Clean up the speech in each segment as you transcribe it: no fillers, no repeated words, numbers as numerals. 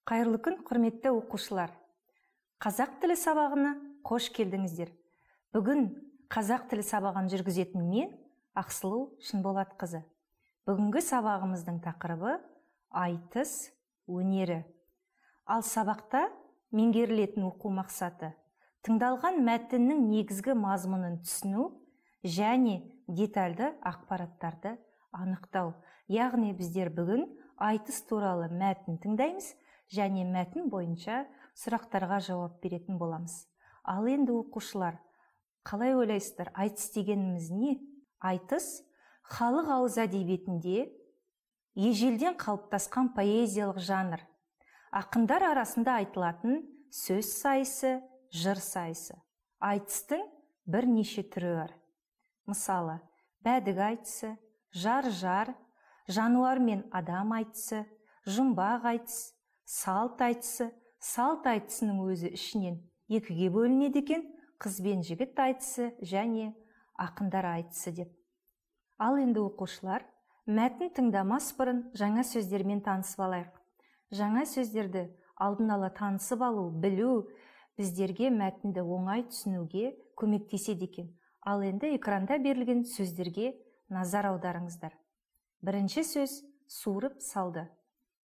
Қайырлы күн, құрметті оқушылар. Қазақ тілі сабағына қош келдіңіздер. Бүгін қазақ тілі сабағын жүргізетін мен Ақсылу Шынболатқызы. Бүгінгі сабағымыздың тақырыбы айтыс өнері. Ал сабақта меңгерілетін оқу мақсаты тыңдалған мәтіннің негізгі мазмұнын түсіну және детальды ақпараттарды анықтау. Яғни біздер бүгін айтыс туралы мәтін тыңдаймыз және мәтін бойынша сұрақтарға жауап беретін боламыз. Ал енді оқушылар, қалай ойлайсыздар, айтыс дегеніміз не? Айтыс халық ауыз әдебиетінде ежелден қалыптасқан поэзиялық жанр. Ақындар арасында айтылатын сөз сайысы, жыр сайысы. Айтыстың бірнеше түрі бар. Мысалы, бәдік айтысы, жар-жар, жануар мен адам айтысы, жұмбақ айтыс, салт айтысы. Салт айтысының өзі ішінен екіге бөлінеді екен: қыз бен жігіт айтысы және ақындар айтысы деп. Ал енді оқушылар, мәтін тыңдамас бұрын жаңа сөздермен танысып алайық. Жаңа сөздерді алдын ала танысып алу, білу біздерге мәтінді оңай түсінуге көмектеседі екен. Ал енді экранда берілген сөздерге назар аударыңыздар. Бірінші сөз суырып салды.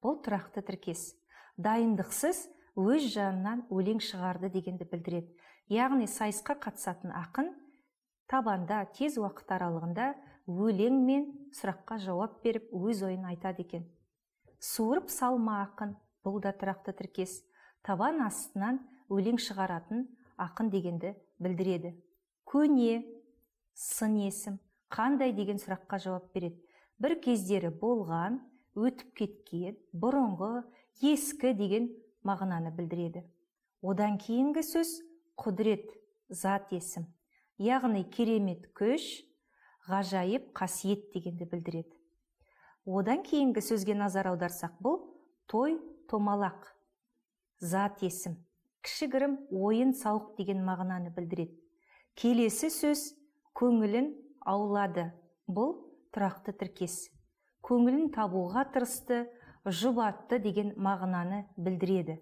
Бұл тұрақты тіркес. Дайындықсыз өз жанынан өлең шығарды дегенді білдіреді. Яғни сайысқа қатысатын ақын табанда тез уақыт аралығында өлең мен сұраққа жауап беріп өз ойын айтады екен. Суырып салма ақын, бұл да тұрақты тіркес. Табан астынан өлең шығаратын ақын дегенді білдіреді. Көне, сын есім, қандай деген сұраққа жауап береді. Бір кездері болған, өтіп кеткен, бұрынғы, ескі деген мағынаны білдіреді. Одан кейінгі сөз құдірет, зат есім. Яғни керемет күш, ғажайып қасиет дегенді білдіреді. Одан кейінгі сөзге назар аударсақ, бұл той, томалақ, зат есім. Кішігірім ойын сауық деген мағынаны білдіреді. Келесі сөз көңілін аулады. Бұл тұрақты тіркес. Көңілін табуға тырысты, жұбатты деген мағынаны білдіреді.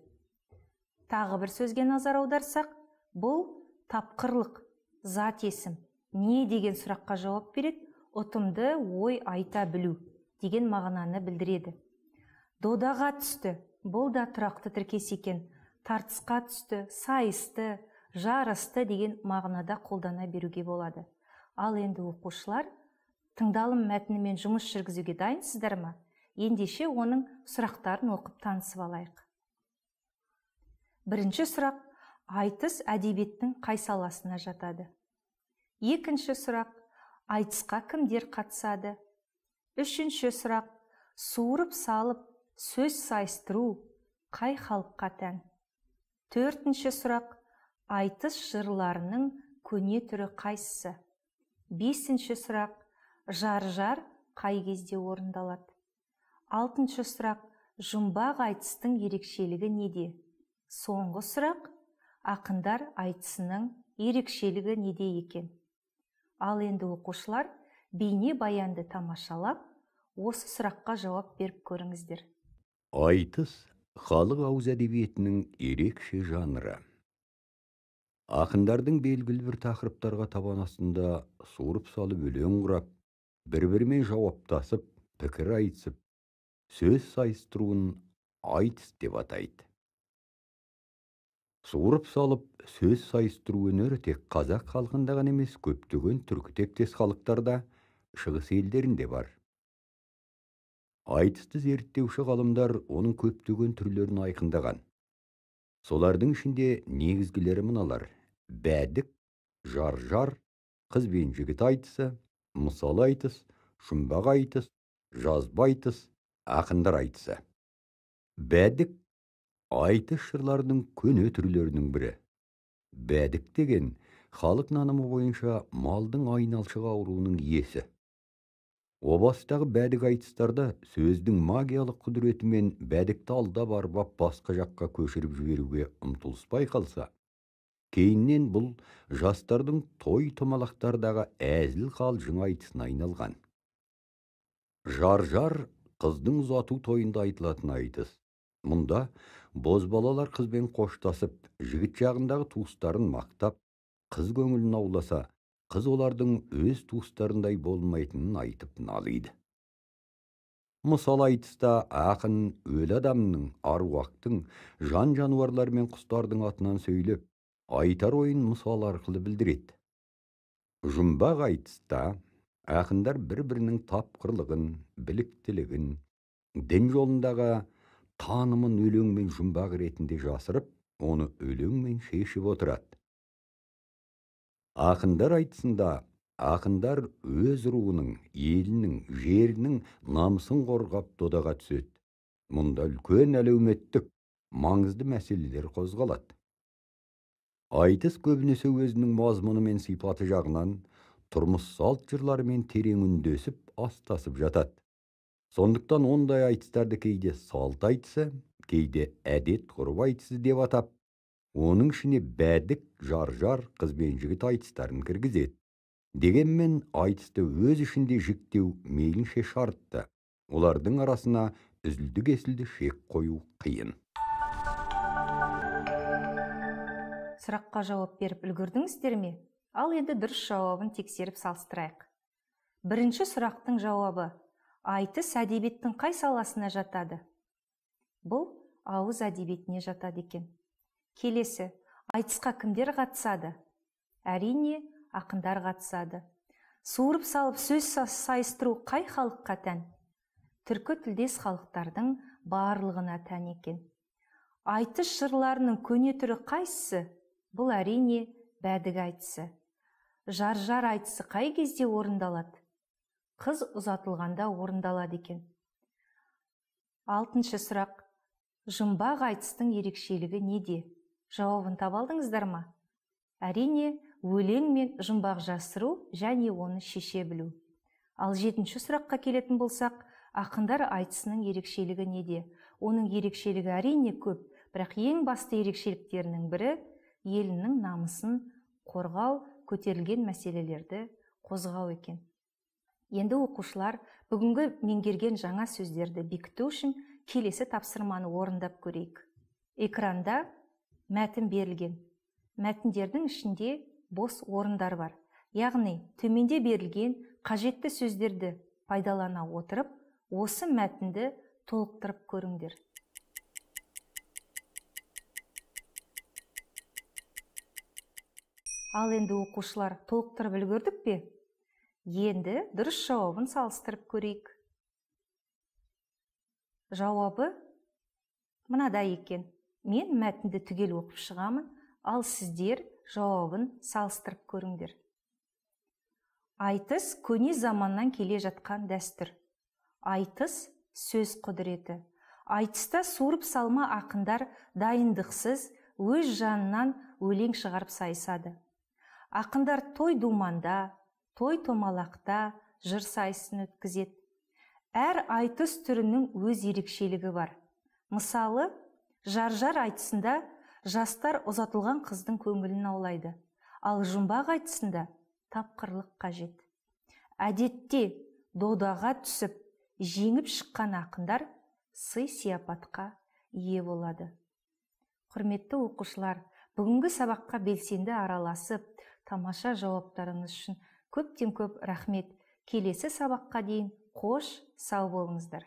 Тағы бір сөзге назар аударсақ, бұл тапқырлық, зат есім. Не деген сұраққа жауап береді? Ұтымды ой айта білу деген мағынаны білдіреді. Додаға түсті. Бұл да тұрақты тіркес екен. Тартысқа түсті, сайысты, жарысты деген мағынада қолдана беруге болады. Ал енді оқушылар, тыңдалым мәтінімен жұмыс жүргізуге дайынсыздар ма? Ендеше оның сұрақтарын оқып танысып алайық. Бірінші сұрақ: айтыс әдебиеттің қай саласына жатады? Екінші сұрақ: айтысқа кімдер қатысады? Үшінші сұрақ: суырып салып сөз сайыстыру қай халыққа тән? Төртінші сұрақ: айтыс жырларының көне түрі қайсысы? Бесінші сұрақ: жар-жар қай кезде орындалады? Алтыншы сұрақ: жұмбақ айтыстың ерекшелігі неде? Соңғы сұрақ: ақындар айтысының ерекшелігі неде екен? Ал енді оқушылар, бейне баянды тамашалап, осы сұраққа жауап беріп көріңіздер. Айтыс халық ауыз әдебиетінің ерекше жанры. Ақындардың белгілі бір тақырыптарға табан астында суырып салып өлең құрап, бір-бірімен жауаптасып, пікір айтысып, сөз сайыстыруын айтыс деп атайды. Суырып салып сөз сайыстыру өнері тек қазақ халқында ғана емес, көптеген түркі тектес халықтарда, шығыс елдерінде бар. Айтысты зерттеуші ғалымдар оның көптеген түрлерін айқындаған. Солардың ішінде негізгілері мыналар: бәдік, жар-жар, қыз бен жігіт айтысы, мысал айтыс, жұмбақ айтыс, жазба айтыс, ақындар айтысы. Бәдік айтыс жырларының көне түрлерінің бірі. Бәдік деген халық нанымы бойынша малдың айналшығы ауруының иесі. О бастағы бәдік айтыстарда сөздің магиялық құдіретімен бәдікті алдап арбап басқа жаққа көшіріп жіберуге ұмтылыспай қалса, кейіннен бұл жастардың той томалақтардағы әзіл қалжың айтысына айналған. Жар-жар қыздың ұзату тойында айтылатын айтыс. Мұнда бозбалалар қызбен қоштасып, жігіт жағындағы туыстарын мақтап, қыз көңілін ауласа, қыз олардың өз туыстарындай болмайтынын айтып налиды. Мысал айтыста ақын өлі адамның, аруақтың, жан жануарлар мен құстардың атынан сөйлеп, айтар ойын мысал арқылы білдіреді. Жұмбақ айтыста ақындар бір-бірінің тапқырлығын, біліктілігін, дін жолындағы танымын өлең мен жұмбақ ретінде жасырып, оны өлеңмен шешіп отырады. Ақындар айтысында ақындар өз руының, елінің, жерінің намысын қорғап додаға түседі. Мұнда үлкен әлеуметтік, маңызды мәселелер қозғалады. Айтыс көбінесе өзінің мазмұны мен сипаты жағынан тұрмыс салт жырларымен терең үндесіп, астасып жатады. Сондықтан ондай айтыстарды кейде салт айтысы, кейде әдет ғұрып айтысы деп атап, оның ішіне бәдік, жар-жар, қыз бен жігіт айтыстарын кіргізеді. Дегенмен айтысты өз ішінде жіктеу мейлінше шартты. Олардың арасына үзілді-кесілді шек қою қиын. Сұраққа жауап беріп үлгердіңіздер ме? Ал енді дұрыс жауабын тексеріп салыстырайық. Бірінші сұрақтың жауабы: айтыс әдебиеттің қай саласына жатады? Бұл ауыз әдебиетіне жатады екен. Келесі: айтысқа кімдер қатысады? Әрине, ақындар қатысады. Суырып салып сөз сайыстыру қай халыққа тән? Түркі тілдес халықтардың барлығына тән екен. Айтыс жырларының көне түрі қайсысы? Бұл әрине бәдік айтысы. Жар-жар айтысы қай кезде орындалады? Қыз ұзатылғанда орындалады екен. Алтыншы сұрақ: жұмбақ айтыстың ерекшелігі неде? Жауабын таба алдыңыздар ма? Әрине, өлең мен жұмбақ жасыру және оны шеше білу. Ал жетінші сұраққа келетін болсақ, ақындар айтысының ерекшелігі неде? Оның ерекшелігі әрине көп, бірақ ең басты ерекшеліктерінің бірі елінің намысын қорғау, көтерілген мәселелерді қозғау екен. Енді оқушылар бүгінгі меңгерген жаңа сөздерді бекіту үшін келесі тапсырманы орындап көрейік. Экранда мәтін берілген. Мәтіндердің ішінде бос орындар бар. Яғни, төменде берілген қажетті сөздерді пайдалана отырып, осы мәтінді толықтырып көріңдер. Ал енді оқушылар, толықтырып үлгердік пе? Енді дұрыс жауабын салыстырып көрейік. Жауабы мынадай екен. Мен мәтінді түгел оқып шығамын, ал сіздер жауабын салыстырып көріңдер. Айтыс көне заманнан келе жатқан дәстүр. Айтыс сөз құдіреті. Айтыста суырып салма ақындар дайындықсыз өз жанынан өлең шығарып сайысады. Ақындар той думанда, той томалақта жыр сайысын өткізеді. Әр айтыс түрінің өз ерекшелігі бар. Мысалы, жар-жар айтысында жастар ұзатылған қыздың көңілін аулайды. Ал жұмбақ айтысында тапқырлық қажет. Әдетте додаға түсіп, жеңіп шыққан ақындар сый-сияпатқа ие болады. Құрметті оқушылар, бүгінгі сабаққа белсенді араласып, тамаша жауаптарыңыз үшін көптен көп рахмет. Келесі сабаққа дейін қош, сау болыңыздар.